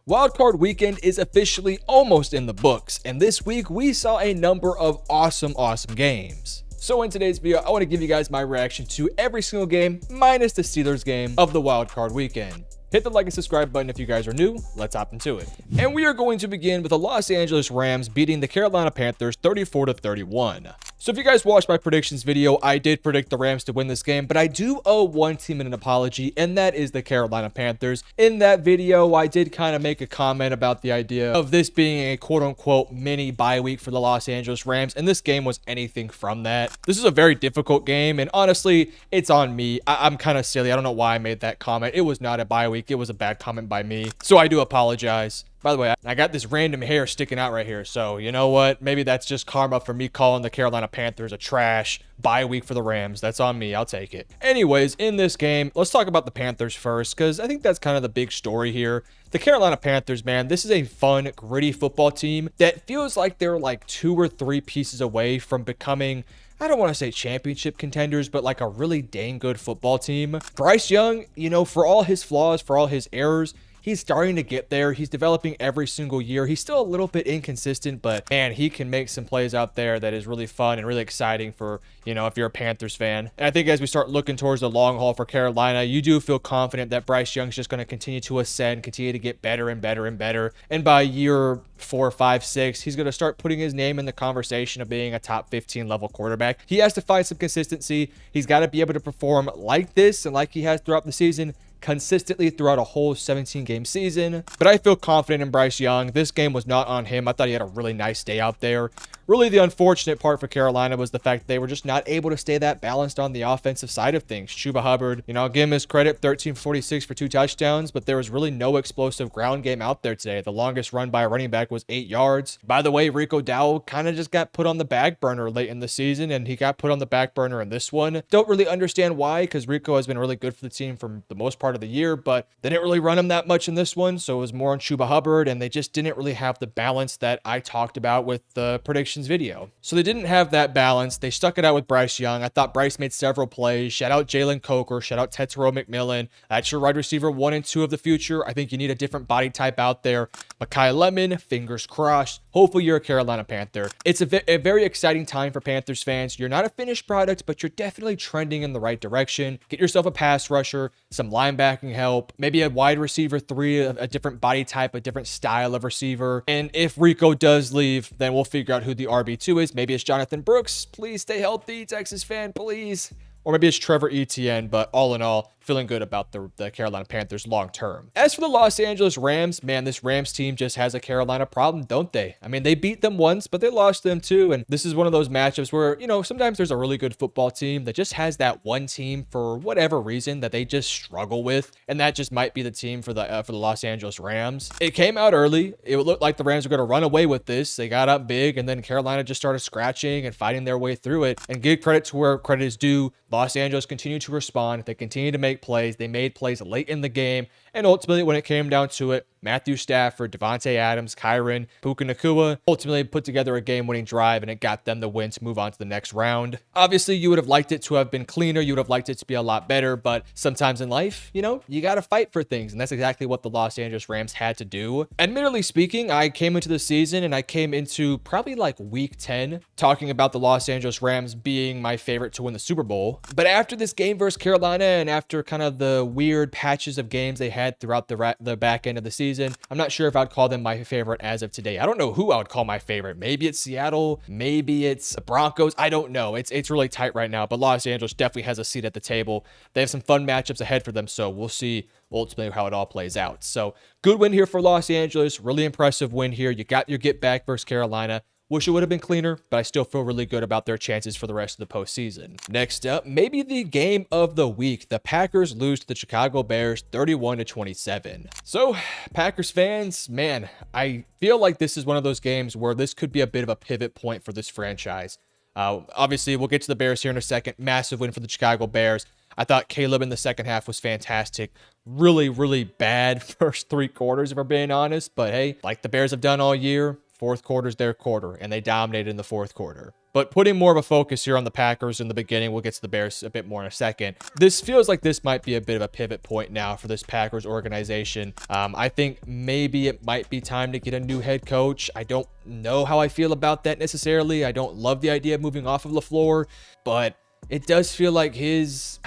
Wildcard weekend is officially almost in the books, and this week we saw a number of awesome games. So in today's video, I want to give you guys my reaction to every single game, minus the Steelers game of the wildcard weekend. Hit the like and subscribe button if you guys are new. Let's hop into it. And we are going to begin with the Los Angeles Rams beating the Carolina Panthers 34-31. So if you guys watched my predictions video, I did predict the Rams to win this game, but I do owe one team an apology, and that is the Carolina Panthers. In that video, I did kind of make a comment about the idea of this being a quote-unquote mini bye week for the Los Angeles Rams, and this game was anything from that. This is a very difficult game, and honestly, it's on me. I'm kind of silly. I don't know why I made that comment. It was not a bye week. It was a bad comment by me, so I do apologize. By the way, I got this random hair sticking out right here, so you know what? Maybe that's just karma for me calling the Carolina Panthers a trash bye week for the Rams. That's on me. I'll take it. Anyways, in this game, let's talk about the Panthers first, because I think that's kind of the big story here. The Carolina Panthers, man, this is a fun, gritty football team that feels like they're like 2 or 3 pieces away from becoming, I don't want to say championship contenders, but like a really dang good football team. Bryce Young, you know, for all his flaws, for all his errors, he's starting to get there. He's developing every single year. He's still a little bit inconsistent, but man, he can make some plays out there that is really fun and really exciting for, you know, if you're a Panthers fan. And I think as we start looking towards the long haul for Carolina, you do feel confident that Bryce Young's just going to continue to ascend, continue to get better and better and better. And by year 4, 5, 6, he's going to start putting his name in the conversation of being a top 15 level quarterback. He has to find some consistency. He's got to be able to perform like this and like he has throughout the season, consistently throughout a whole 17-game season. But I feel confident in Bryce Young. This game was not on him. I thought he had a really nice day out there. Really, the unfortunate part for Carolina was the fact that they were just not able to stay that balanced on the offensive side of things. Chuba Hubbard, you know, I'll give him his credit, 13-46 for 2 touchdowns, but there was really no explosive ground game out there today. The longest run by a running back was 8 yards. By the way, Rico Dowell kind of just got put on the back burner late in the season, and he got put on the back burner in this one. Don't really understand why, because Rico has been really good for the team for the most part of the year, but they didn't really run him that much in this one, so it was more on Chuba Hubbard, and they just didn't really have the balance that I talked about with the predictions video. So they didn't have that balance. They stuck it out with Bryce Young. I thought Bryce made several plays. Shout out Jalen Coker. Shout out Tetero McMillan. That's your wide receiver 1 and 2 of the future. I think you need a different body type out there. Mekhi Lemon, fingers crossed. Hopefully you're a Carolina Panther. It's a very exciting time for Panthers fans. You're not a finished product, but you're definitely trending in the right direction. Get yourself a pass rusher, some linebacking help, maybe a wide receiver 3, a different body type, a different style of receiver. And if Rico does leave, then we'll figure out who the RB2 is. Maybe it's Jonathan Brooks. Please stay healthy, Texas fan, please. Or maybe it's Trevor Etienne, but all in all, feeling good about the Carolina Panthers long term. As for the Los Angeles Rams, man, this Rams team just has a Carolina problem, don't they? I mean, they beat them once, but they lost them too. And this is one of those matchups where, you know, sometimes there's a really good football team that just has that one team for whatever reason that they just struggle with. And that just might be the team for the Los Angeles Rams. It came out early. It looked like the Rams were going to run away with this. They got up big, and then Carolina just started scratching and fighting their way through it. And give credit to where credit is due. Los Angeles continued to respond. They continued to make plays. They made plays late in the game. And ultimately, when it came down to it, Matthew Stafford, Devontae Adams, Kyren, Puka Nacua ultimately put together a game-winning drive, and it got them the win to move on to the next round. Obviously, you would have liked it to have been cleaner. You would have liked it to be a lot better, but sometimes in life, you know, you got to fight for things, and that's exactly what the Los Angeles Rams had to do. Admittedly speaking, I came into the season, and I came into probably like week 10 talking about the Los Angeles Rams being my favorite to win the Super Bowl. But after this game versus Carolina, and after kind of the weird patches of games they had throughout the back end of the season, I'm not sure if I'd call them my favorite as of today. I don't know who I would call my favorite. Maybe it's Seattle. Maybe it's the Broncos. I don't know. It's really tight right now, but Los Angeles definitely has a seat at the table. They have some fun matchups ahead for them, so we'll see ultimately how it all plays out. So good win here for Los Angeles. Really impressive win here. You got your get back versus Carolina. Wish it would have been cleaner, but I still feel really good about their chances for the rest of the postseason. Next up, maybe the game of the week. The Packers lose to the Chicago Bears 31-27. So, Packers fans, man, I feel like this is one of those games where this could be a bit of a pivot point for this franchise. Obviously, we'll get to the Bears here in a second. Massive win for the Chicago Bears. I thought Caleb in the second half was fantastic. Really, really bad first 3 quarters, if we're being honest. But hey, like the Bears have done all year, Fourth quarter's their quarter, and they dominated in the fourth quarter. But putting more of a focus here on the Packers in the beginning, we'll get to the Bears a bit more in a second. This feels like this might be a bit of a pivot point now for this Packers organization. I think maybe it might be time to get a new head coach. I don't know how I feel about that necessarily. I don't love the idea of moving off of LaFleur, but it does feel like his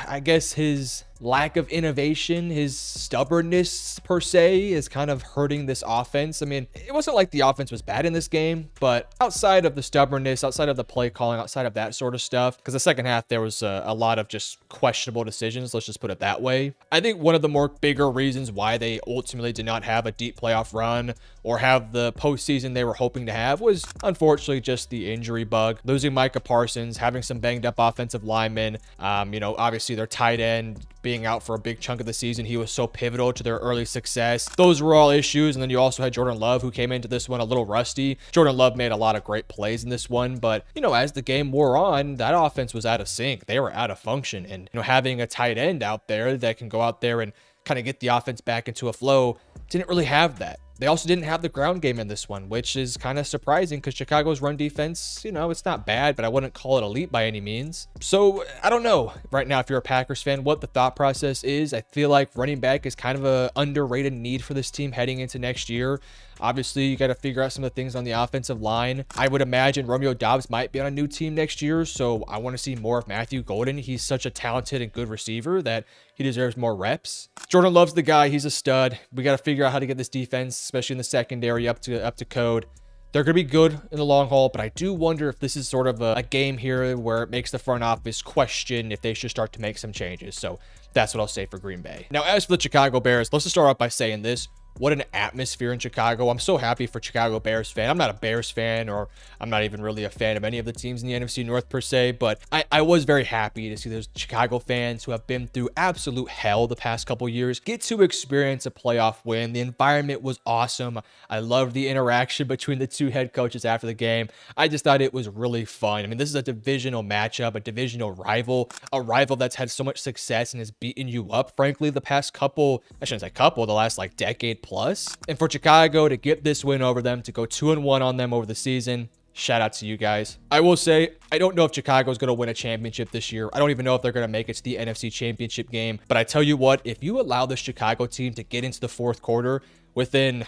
lack of innovation, his stubbornness per se, is kind of hurting this offense. I mean, it wasn't like the offense was bad in this game, but outside of the stubbornness, outside of the play calling, outside of that sort of stuff, because the second half there was a lot of just questionable decisions, let's just put it that way. I think one of the more bigger reasons why they ultimately did not have a deep playoff run or have the postseason they were hoping to have was unfortunately just the injury bug. Losing Micah Parsons, having some banged up offensive linemen, obviously their tight end being out for a big chunk of the season. He was so pivotal to their early success. Those were all issues. And then you also had Jordan Love, who came into this one a little rusty. Jordan Love made a lot of great plays in this one, but as the game wore on, that offense was out of sync. They were out of function. And having a tight end out there that can go out there and kind of get the offense back into a flow didn't really have that. They also didn't have the ground game in this one, which is kind of surprising because Chicago's run defense, it's not bad, but I wouldn't call it elite by any means. So I don't know right now, if you're a Packers fan, what the thought process is. I feel like running back is kind of a underrated need for this team heading into next year. Obviously, you got to figure out some of the things on the offensive line. I would imagine Romeo Doubs might be on a new team next year, so I want to see more of Matthew Golden. He's such a talented and good receiver that he deserves more reps. Jordan Love's the guy. He's a stud. We got to figure out how to get this defense, especially in the secondary, up to code. They're going to be good in the long haul, but I do wonder if this is sort of a game here where it makes the front office question if they should start to make some changes. So that's what I'll say for Green Bay. Now, as for the Chicago Bears, let's just start off by saying this. What an atmosphere in Chicago. I'm so happy for Chicago Bears fan. I'm not a Bears fan, or I'm not even really a fan of any of the teams in the NFC North per se, but I was very happy to see those Chicago fans who have been through absolute hell the past couple years get to experience a playoff win. The environment was awesome. I loved the interaction between the two head coaches after the game. I just thought it was really fun. I mean, this is a divisional matchup, a divisional rival, a rival that's had so much success and has beaten you up, frankly, the past couple, I shouldn't say couple, the last decade plus. And for Chicago to get this win over them, to go 2-1 on them over the season, shout out to you guys. I will say, I don't know if Chicago is going to win a championship this year. I don't even know if they're going to make it to the NFC Championship game. But I tell you what, if you allow this Chicago team to get into the fourth quarter within,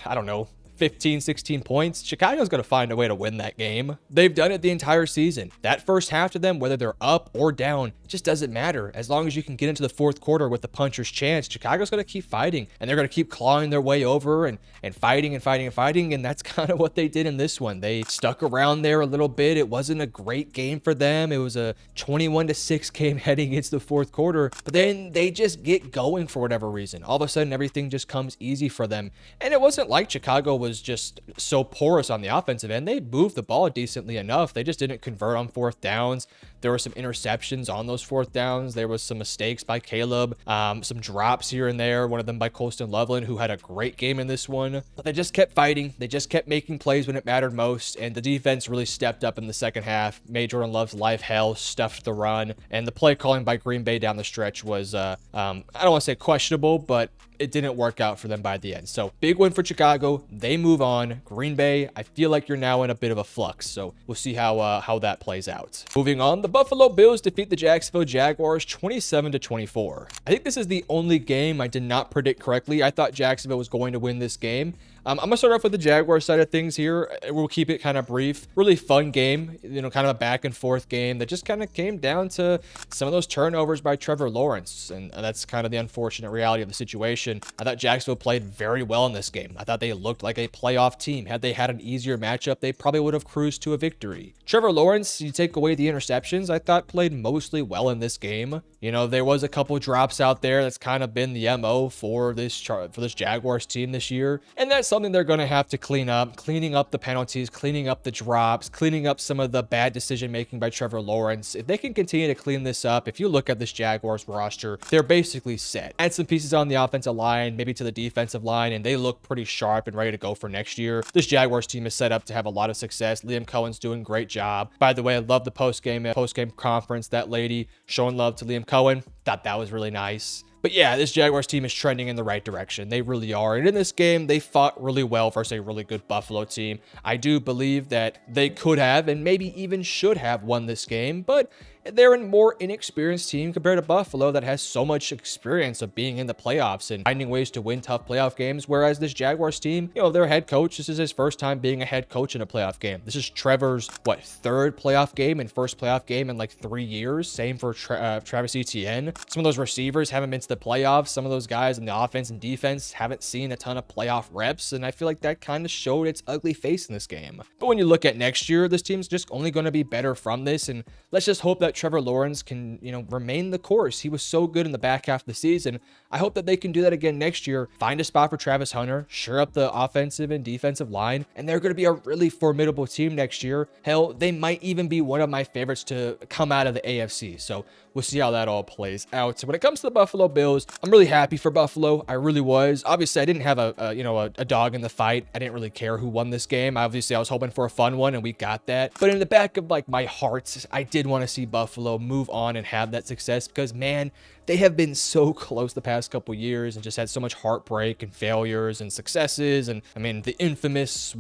15, 16 points, Chicago's going to find a way to win that game. They've done it the entire season. That first half to them, whether they're up or down, just doesn't matter. As long as you can get into the fourth quarter with the puncher's chance, Chicago's going to keep fighting, and they're going to keep clawing their way over and fighting and fighting and fighting, and that's kind of what they did in this one. They stuck around there a little bit. It wasn't a great game for them. It was a 21-6 game heading into the fourth quarter, but then they just get going for whatever reason. All of a sudden, everything just comes easy for them, and it wasn't like Chicago was just so porous on the offensive end. They moved the ball decently enough. They just didn't convert on fourth downs. There were some interceptions on those fourth downs. There was some mistakes by Caleb, some drops here and there, one of them by Colston Loveland, who had a great game in this one. But they just kept fighting. They just kept making plays when it mattered most, and the defense really stepped up in the second half, made Jordan Love's life hell, stuffed the run, and the play calling by Green Bay down the stretch was, I don't want to say questionable, but it didn't work out for them by the end. So big win for Chicago. They move on. Green Bay, I feel like you're now in a bit of a flux. So we'll see how that plays out. Moving on, the Buffalo Bills defeat the Jacksonville Jaguars 27-24. I think this is the only game I did not predict correctly. I thought Jacksonville was going to win this game. I'm going to start off with the Jaguars side of things here. We'll keep it kind of brief. Really fun game, kind of a back and forth game that just kind of came down to some of those turnovers by Trevor Lawrence. And that's kind of the unfortunate reality of the situation. I thought Jacksonville played very well in this game. I thought they looked like a playoff team. Had they had an easier matchup, they probably would have cruised to a victory. Trevor Lawrence, you take away the interceptions, I thought played mostly well in this game. There was a couple drops out there. That's kind of been the MO for this Jaguars team this year. And that's something they're going to have to clean up, cleaning up the penalties, cleaning up the drops, cleaning up some of the bad decision making by Trevor Lawrence. If they can continue to clean this up, if you look at this Jaguars roster, they're basically set. Add some pieces on the offensive line, maybe to the defensive line, and they look pretty sharp and ready to go for next year. This Jaguars team is set up to have a lot of success. Liam Cohen's doing a great job. By the way, I love the post-game conference. That lady showing love to Liam Cohen. Thought that was really nice. But yeah, this Jaguars team is trending in the right direction. They really are. And in this game, they fought really well versus a really good Buffalo team. I do believe that they could have and maybe even should have won this game, but they're a more inexperienced team compared to Buffalo that has so much experience of being in the playoffs and finding ways to win tough playoff games. Whereas this Jaguars team, their head coach, this is his first time being a head coach in a playoff game. This is Trevor's, third playoff game and first playoff game in like 3 years. Same for Travis Etienne. Some of those receivers haven't been to the playoffs. Some of those guys in the offense and defense haven't seen a ton of playoff reps. And I feel like that kind of showed its ugly face in this game. But when you look at next year, this team's just only going to be better from this. And let's just hope that Trevor Lawrence can, remain the course. He was so good in the back half of the season. I hope that they can do that again next year. Find a spot for Travis Hunter, shore up the offensive and defensive line, and they're going to be a really formidable team next year. Hell, they might even be one of my favorites to come out of the AFC. So we'll see how that all plays out. So when it comes to the Buffalo Bills, I'm really happy for Buffalo. I really was. Obviously, I didn't have a dog in the fight. I didn't really care who won this game. Obviously, I was hoping for a fun one, and we got that. But in the back of my heart, I did want to see Buffalo move on and have that success because, man, they have been so close the past couple years and just had so much heartbreak and failures and successes. And I mean, the infamous,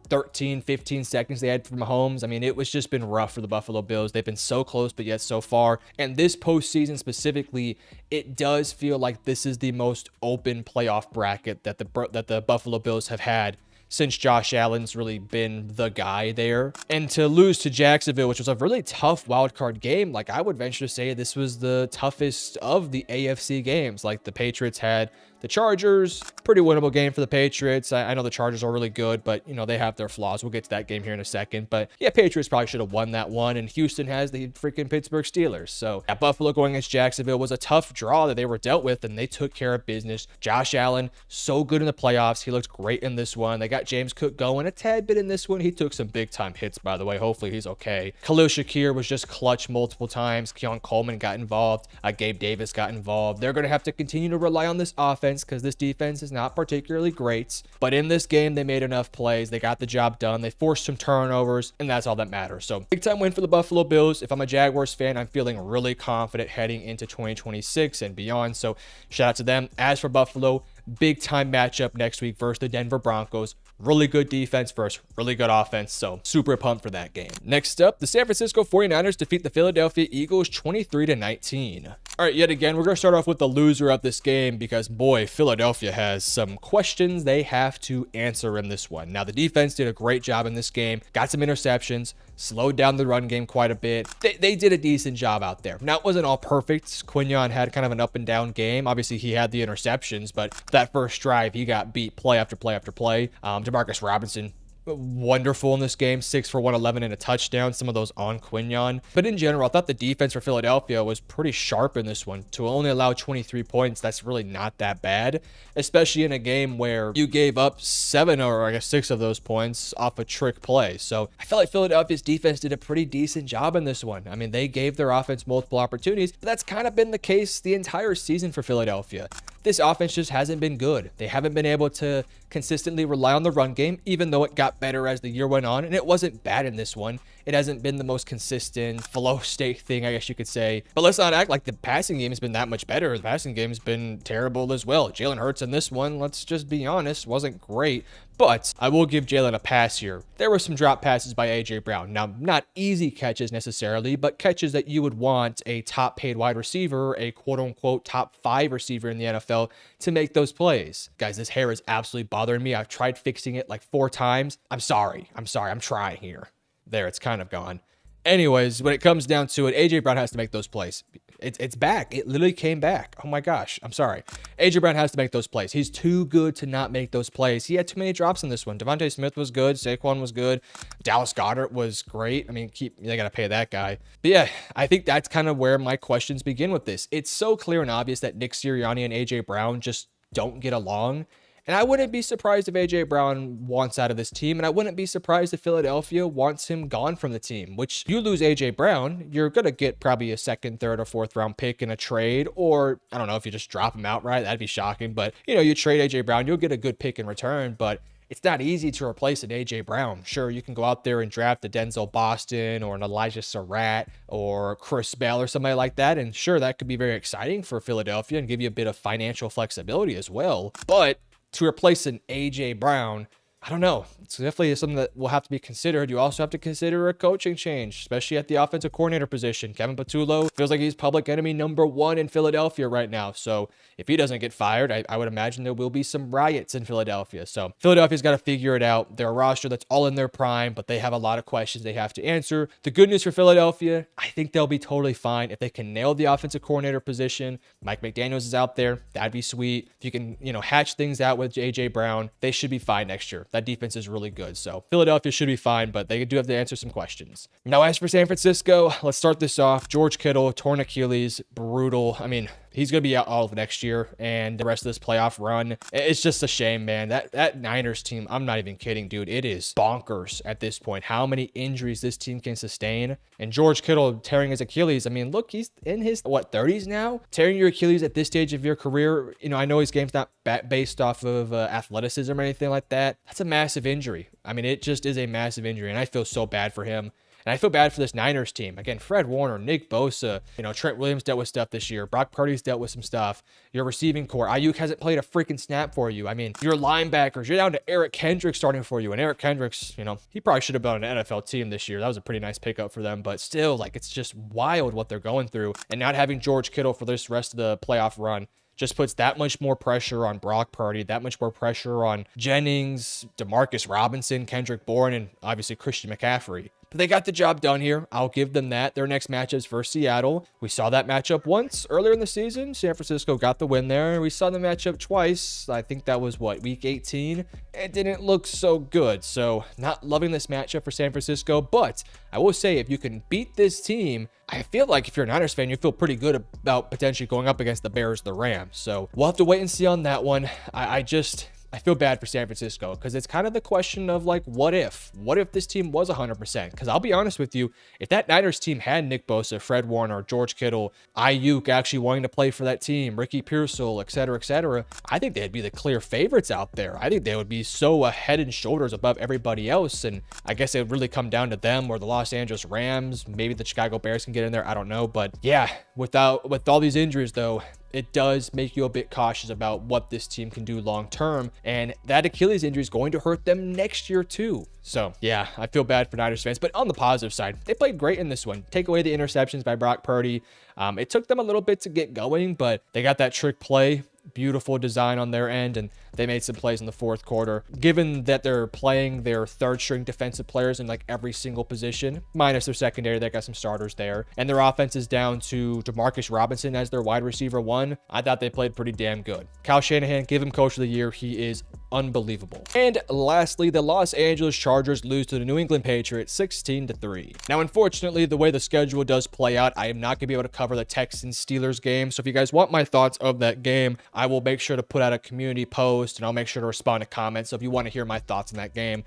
13, 15 seconds they had from Mahomes. I mean, it was just been rough for the Buffalo Bills. They've been so close, but yet so far. And this postseason specifically, it does feel like this is the most open playoff bracket that the Buffalo Bills have had since Josh Allen's really been the guy there. And to lose to Jacksonville, which was a really tough wildcard game, I would venture to say this was the toughest of the AFC games. The Patriots had the Chargers, pretty winnable game for the Patriots. I know the Chargers are really good, but they have their flaws. We'll get to that game here in a second. But yeah, Patriots probably should have won that one. And Houston has the freaking Pittsburgh Steelers. So at Buffalo going against Jacksonville was a tough draw that they were dealt with, and they took care of business. Josh Allen, so good in the playoffs. He looked great in this one. They got James Cook going a tad bit in this one. He took some big time hits, by the way. Hopefully he's okay. Khalil Shakir was just clutch multiple times. Keon Coleman got involved. Gabe Davis got involved. They're going to have to continue to rely on this offense because this defense is not particularly great. But in this game, they made enough plays. They got the job done. They forced some turnovers, and that's all that matters. So big time win for the Buffalo Bills. If I'm a Jaguars fan, I'm feeling really confident heading into 2026 and beyond. So shout out to them. As for Buffalo, big time matchup next week versus the Denver Broncos. Really good defense versus really good offense, so super pumped for that game. Next up, the San Francisco 49ers defeat the Philadelphia Eagles 23-19. All right, yet again, we're going to start off with the loser of this game because, boy, Philadelphia has some questions they have to answer in this one. Now, the defense did a great job in this game, got some interceptions, slowed down the run game quite a bit. They did a decent job out there. Now, it wasn't all perfect. Quinion had kind of an up and down game. Obviously, he had the interceptions, but that first drive, he got beat play after play after play. Demarcus Robinson, wonderful in this game, 6 for 111 and a touchdown, some of those on Quinion. But in general, I thought the defense for Philadelphia was pretty sharp in this one. To only allow 23 points, that's really not that bad, especially in a game where you gave up 7 or I guess 6 of those points off a trick play. So I felt like Philadelphia's defense did a pretty decent job in this one. I mean, they gave their offense multiple opportunities, but that's kind of been the case the entire season for Philadelphia. This offense just hasn't been good. They haven't been able to consistently rely on the run game, even though it got better as the year went on, and it wasn't bad in this one. It hasn't been the most consistent flow state thing, I guess you could say. But let's not act like the passing game has been that much better. The passing game has been terrible as well. Jalen Hurts in this one, let's just be honest, wasn't great. But I will give Jalen a pass here. There were some drop passes by A.J. Brown. Now, not easy catches necessarily, but catches that you would want a top paid wide receiver, a quote unquote top 5 receiver in the NFL to make those plays. Guys, this hair is absolutely bothering me. I've tried fixing it like 4 times. I'm sorry. I'm trying here. There, it's kind of gone. Anyways, when it comes down to it, A.J. Brown has to make those plays. It's back. It literally came back. Oh my gosh. I'm sorry. A.J. Brown has to make those plays. He's too good to not make those plays. He had too many drops in this one. Devontae Smith was good. Saquon was good. Dallas Goedert was great. I mean, they got to pay that guy. But yeah, I think that's kind of where my questions begin with this. It's so clear and obvious that Nick Sirianni and A.J. Brown just don't get along. And I wouldn't be surprised if A.J. Brown wants out of this team, and I wouldn't be surprised if Philadelphia wants him gone from the team, which you lose A.J. Brown, you're going to get probably a 2nd, 3rd, or 4th round pick in a trade, or I don't know if you just drop him outright, that'd be shocking, but you trade A.J. Brown, you'll get a good pick in return, but it's not easy to replace an A.J. Brown. Sure, you can go out there and draft a Denzel Boston or an Elijah Surratt or Chris Bell or somebody like that. And sure, that could be very exciting for Philadelphia and give you a bit of financial flexibility as well. But to replace an A.J. Brown, I don't know. It's definitely something that will have to be considered. You also have to consider a coaching change, especially at the offensive coordinator position. Kevin Patullo feels like he's public enemy #1 in Philadelphia right now. So if he doesn't get fired, I would imagine there will be some riots in Philadelphia. So Philadelphia's got to figure it out. They're a roster that's all in their prime, but they have a lot of questions they have to answer. The good news for Philadelphia, I think they'll be totally fine if they can nail the offensive coordinator position. Mike McDaniels is out there. That'd be sweet. If you can, hatch things out with A.J. Brown, they should be fine next year. That defense is really good. So Philadelphia should be fine, but they do have to answer some questions. Now, as for San Francisco, let's start this off. George Kittle, torn Achilles, brutal. I mean, he's going to be out all of next year and the rest of this playoff run. It's just a shame, man. That Niners team, I'm not even kidding, dude. It is bonkers at this point how many injuries this team can sustain. And George Kittle tearing his Achilles. I mean, look, he's in his, 30s now? Tearing your Achilles at this stage of your career, I know his game's not based off of athleticism or anything like that. That's a massive injury. I mean, it just is a massive injury, and I feel so bad for him. And I feel bad for this Niners team. Again, Fred Warner, Nick Bosa, Trent Williams dealt with stuff this year. Brock Purdy's dealt with some stuff. Your receiving core, Ayuk hasn't played a freaking snap for you. I mean, your linebackers, you're down to Eric Kendricks starting for you. And Eric Kendricks, he probably should have been on an NFL team this year. That was a pretty nice pickup for them. But still, it's just wild what they're going through. And not having George Kittle for this rest of the playoff run just puts that much more pressure on Brock Purdy, that much more pressure on Jennings, Demarcus Robinson, Kendrick Bourne, and obviously Christian McCaffrey. But they got the job done here. I'll give them that. Their next matchup is versus Seattle. We saw that matchup once earlier in the season. San Francisco got the win there. We saw the matchup twice. I think that was, week 18? It didn't look so good. So not loving this matchup for San Francisco. But I will say, if you can beat this team, I feel like if you're a Niners fan, you feel pretty good about potentially going up against the Bears, the Rams. So we'll have to wait and see on that one. I feel bad for San Francisco because it's kind of the question of what if? What if this team was 100%? Because I'll be honest with you, if that Niners team had Nick Bosa, Fred Warner, George Kittle, Ayuk actually wanting to play for that team, Ricky Pearsall, et cetera, I think they'd be the clear favorites out there. I think they would be so head and shoulders above everybody else. And I guess it would really come down to them or the Los Angeles Rams. Maybe the Chicago Bears can get in there. I don't know. But yeah, with all these injuries, though, it does make you a bit cautious about what this team can do long term. And that Achilles injury is going to hurt them next year too. So yeah, I feel bad for Niners fans, but on the positive side, they played great in this one. Take away the interceptions by Brock Purdy. It took them a little bit to get going, but they got that trick play. Beautiful design on their end, and they made some plays in the fourth quarter. Given that they're playing their third string defensive players in every single position, minus their secondary, they got some starters there, and their offense is down to Demarcus Robinson as their wide receiver 1. I thought they played pretty damn good. Kyle Shanahan, give him coach of the year. He is unbelievable. And lastly, the Los Angeles Chargers lose to the New England Patriots 16-3. Now, unfortunately, the way the schedule does play out, I am not going to be able to cover the Texans-Steelers game. So if you guys want my thoughts of that game, I will make sure to put out a community post and I'll make sure to respond to comments. So if you want to hear my thoughts on that game,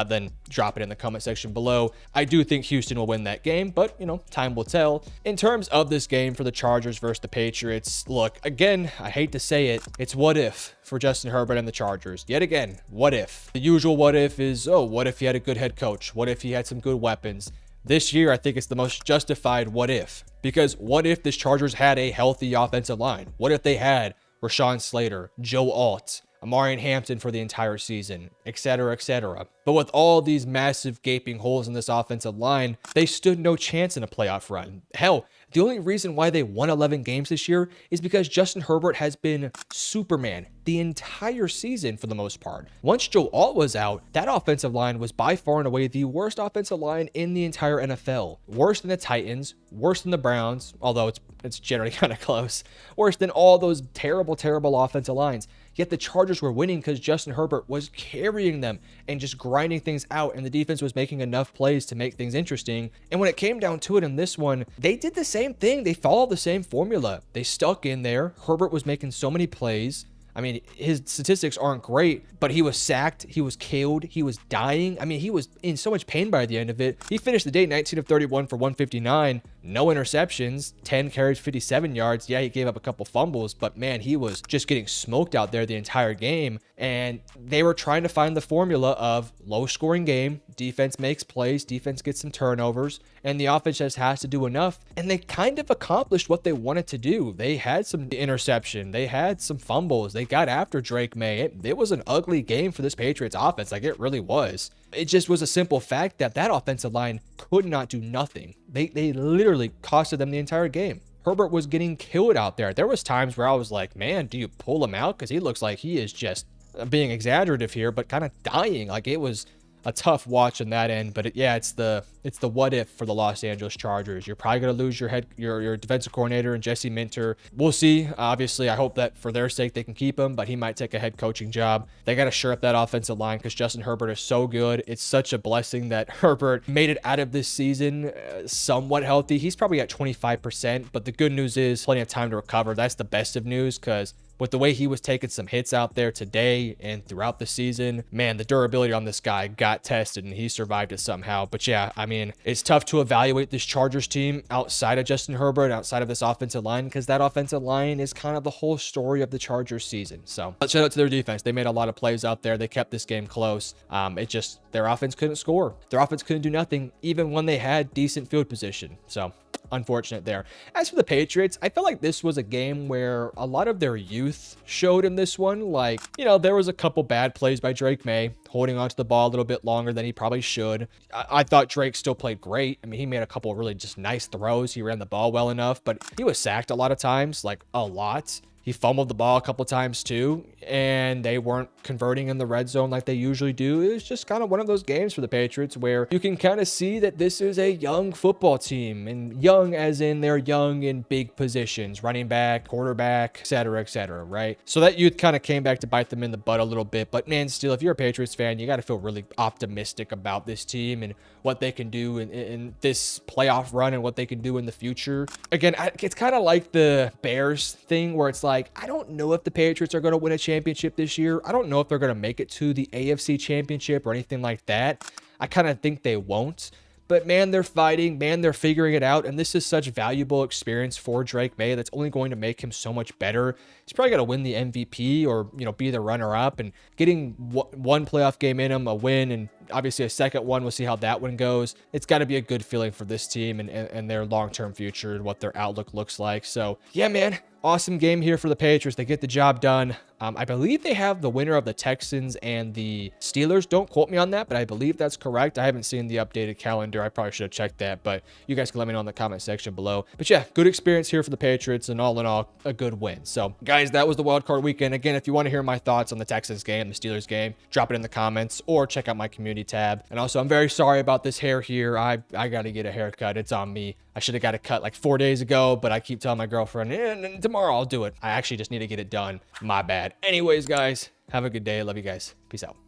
then drop it in the comment section below. I do think Houston will win that game, but time will tell. In terms of this game for the Chargers versus the Patriots, look, again, I hate to say it, it's what if for Justin Herbert and the Chargers. Yet again, what if? The usual what if is, what if he had a good head coach? What if he had some good weapons? This year, I think it's the most justified what if. Because what if this Chargers had a healthy offensive line? What if they had Rashawn Slater, Joe Alt, Amarian Hampton for the entire season, et cetera, et cetera. But with all these massive gaping holes in this offensive line, they stood no chance in a playoff run. Hell, the only reason why they won 11 games this year is because Justin Herbert has been Superman the entire season for the most part. Once Joe Alt was out, that offensive line was by far and away the worst offensive line in the entire NFL. Worse than the Titans, worse than the Browns, although it's generally kind of close, worse than all those terrible offensive lines. Yet the Chargers were winning because Justin Herbert was carrying them and just grinding things out, and the defense was making enough plays to make things interesting. And when it came down to it in this one, they did the same thing. They followed the same formula. They stuck in there. Herbert was making so many plays. I mean, his statistics aren't great, but he was sacked, he was killed, he was dying. I mean, he was in so much pain by the end of it. He finished the day 19 of 31 for 159. no interceptions, 10 carries, 57 yards. Yeah, he gave up a couple fumbles, but man, he was just getting smoked out there the entire game. And they were trying to find the formula of low scoring game, defense makes plays, defense gets some turnovers, and the offense just has to do enough. And they kind of accomplished what they wanted to do. They had some interception, they had some fumbles, they got after Drake May. It was an ugly game for this Patriots offense, like it really was. It just was a simple fact that that offensive line could not do nothing. They literally costed them the entire game. Herbert was getting killed out there. There was times where I was like, man, do you pull him out? Because he looks like he is just being exaggerative here, but kind of dying. Like, it was a tough watch on that end. But it's the what if for the Los Angeles Chargers. You're probably going to lose your defensive coordinator and Jesse Minter. We'll see. Obviously, I hope that for their sake they can keep him, but he might take a head coaching job. They got to shore up that offensive line because Justin Herbert is so good. It's such a blessing that Herbert made it out of this season somewhat healthy. He's probably at 25%, but the good news is plenty of time to recover. That's the best of news, because with the way he was taking some hits out there today and throughout the season, man, the durability on this guy got tested and he survived it somehow. But yeah, I mean, it's tough to evaluate this Chargers team outside of Justin Herbert, outside of this offensive line, because that offensive line is kind of the whole story of the Chargers season. So let's shout out to their defense. They made a lot of plays out there. They kept this game close. Their offense couldn't score. Their offense couldn't do nothing, even when they had decent field position. So unfortunate there. As for the Patriots, I felt like this was a game where a lot of their youth showed in this one. Like, there was a couple bad plays by Drake May, holding onto the ball a little bit longer than he probably should. I thought Drake still played great. I mean, he made a couple of really just nice throws. He ran the ball well enough, but he was sacked a lot of times, like a lot. He fumbled the ball a couple times too, and they weren't converting in the red zone like they usually do. It was just kind of one of those games for the Patriots where you can kind of see that this is a young football team, and young as in they're young in big positions, running back, quarterback, etc., right? So that youth kind of came back to bite them in the butt a little bit. But man, still, if you're a Patriots fan, you got to feel really optimistic about this team and what they can do in this playoff run and what they can do in the future. Again, it's kind of like the Bears thing where it's like, I don't know if the Patriots are going to win a championship this year. I don't know if they're going to make it to the AFC championship or anything like that. I kind of think they won't. But man, they're fighting, man, they're figuring it out. And this is such valuable experience for Drake May that's only going to make him so much better. He's probably going to win the MVP or, be the runner up, and getting one playoff game in him, a win, and obviously a second one. We'll see how that one goes. It's got to be a good feeling for this team and their long-term future and what their outlook looks like. So yeah, man, awesome game here for the Patriots. They get the job done. I believe they have the winner of the Texans and the Steelers. Don't quote me on that, but I believe that's correct. I haven't seen the updated calendar. I probably should have checked that, but you guys can let me know in the comment section below. But yeah, good experience here for the Patriots, and all in all, a good win. So guys, that was the wild card weekend. Again, if you want to hear my thoughts on the Texans game, the Steelers game, drop it in the comments or check out my community tab. And also, I'm very sorry about this hair here. I got to get a haircut. It's on me. I should have got it cut like 4 days ago, but I keep telling my girlfriend, tomorrow I'll do it. I actually just need to get it done. My bad. Anyways, guys, have a good day. Love you guys. Peace out.